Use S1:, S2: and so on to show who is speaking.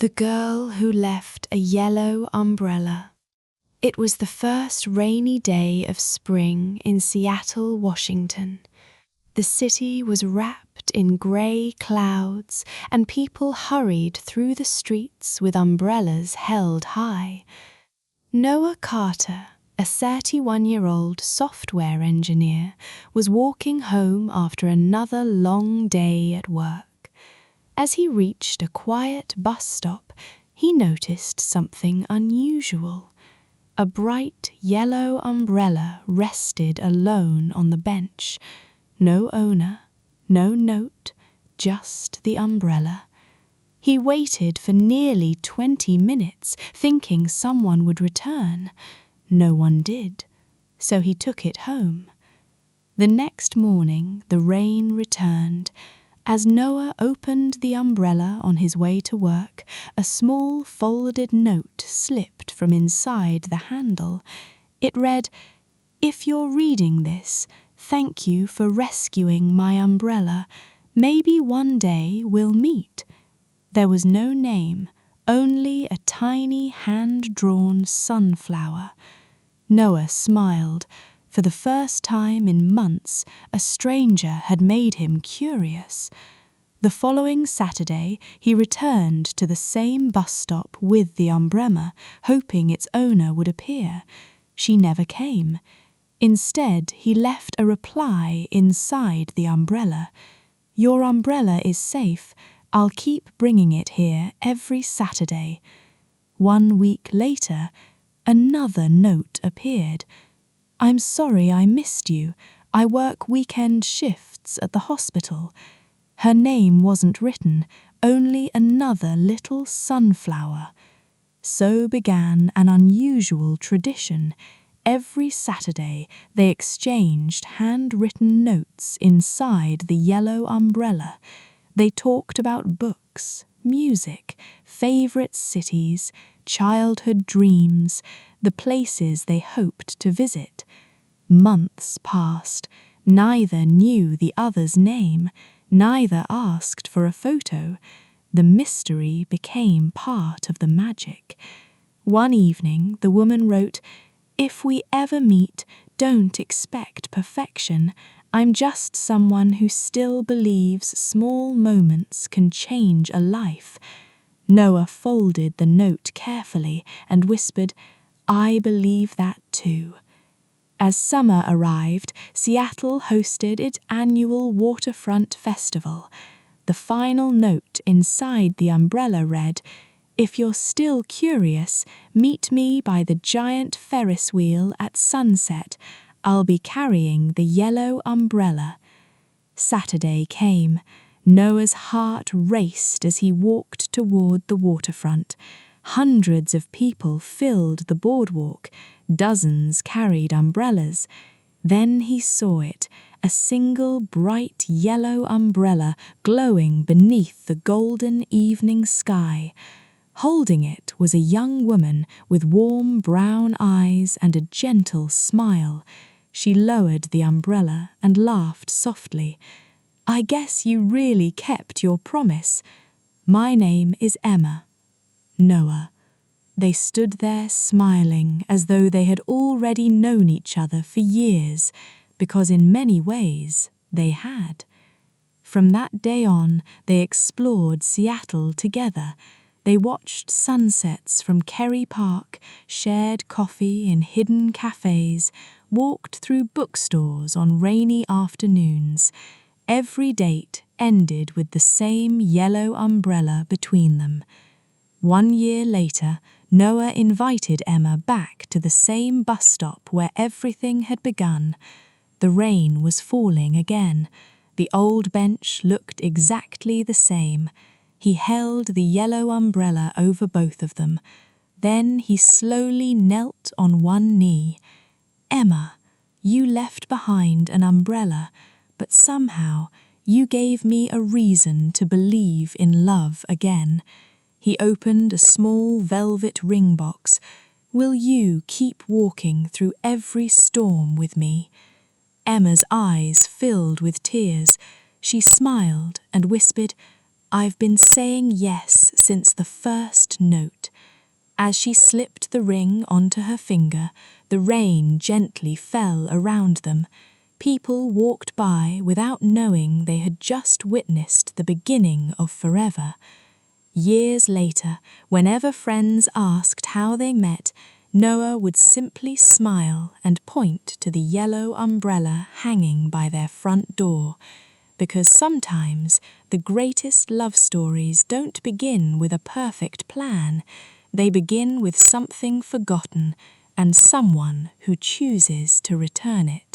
S1: The girl who left a yellow umbrella. It was the first rainy day of spring in Seattle, Washington. The city was wrapped in grey clouds, and people hurried through the streets with umbrellas held high. Noah Carter, a 31-year-old software engineer, was walking home after another long day at work. As he reached a quiet bus stop, he noticed something unusual. A bright yellow umbrella rested alone on the bench. No owner, no note, just the umbrella. He waited for nearly 20 minutes, thinking someone would return. No one did, so he took it home. The next morning, the rain returned. As Noah opened the umbrella on his way to work, a small folded note slipped from inside the handle. It read, "If you're reading this, thank you for rescuing my umbrella. Maybe one day we'll meet." There was no name, only a tiny hand-drawn sunflower. Noah smiled. For the first time in months, a stranger had made him curious. The following Saturday, he returned to the same bus stop with the umbrella, hoping its owner would appear. She never came. Instead, he left a reply inside the umbrella. "Your umbrella is safe. I'll keep bringing it here every Saturday." 1 week later, another note appeared. "I'm sorry I missed you. I work weekend shifts at the hospital." Her name wasn't written, only another little sunflower. So began an unusual tradition. Every Saturday they exchanged handwritten notes inside the yellow umbrella. They talked about books, music, favorite cities, childhood dreams, the places they hoped to visit. Months passed. Neither knew the other's name. Neither asked for a photo. The mystery became part of the magic. One evening, the woman wrote, "If we ever meet, don't expect perfection. I'm just someone who still believes small moments can change a life." Noah folded the note carefully and whispered, "I believe that too." As summer arrived, Seattle hosted its annual waterfront festival. The final note inside the umbrella read, "If you're still curious, meet me by the giant Ferris wheel at sunset. I'll be carrying the yellow umbrella." Saturday came. Noah's heart raced as he walked toward the waterfront. Hundreds of people filled the boardwalk. Dozens carried umbrellas. Then he saw it, a single bright yellow umbrella glowing beneath the golden evening sky. Holding it was a young woman with warm brown eyes and a gentle smile. She lowered the umbrella and laughed softly. "I guess you really kept your promise. My name is Emma." Noah. They stood there smiling as though they had already known each other for years, because in many ways they had. From that day on, they explored Seattle together. They watched sunsets from Kerry Park, shared coffee in hidden cafes, walked through bookstores on rainy afternoons. Every date ended with the same yellow umbrella between them. 1 year later, Noah invited Emma back to the same bus stop where everything had begun. The rain was falling again. The old bench looked exactly the same. He held the yellow umbrella over both of them. Then he slowly knelt on one knee. "Emma, you left behind an umbrella, but somehow you gave me a reason to believe in love again." He opened a small velvet ring box. "Will you keep walking through every storm with me?" Emma's eyes filled with tears. She smiled and whispered, "I've been saying yes
S2: since the first note. As she slipped the ring onto her finger, the rain gently fell around them. People walked by without knowing they had just witnessed the beginning of forever. Years later, whenever friends asked how they met, Noah would simply smile and point to the yellow umbrella hanging by their front door, because sometimes the greatest love stories don't begin with a perfect plan. They begin with something forgotten and someone who chooses to return it.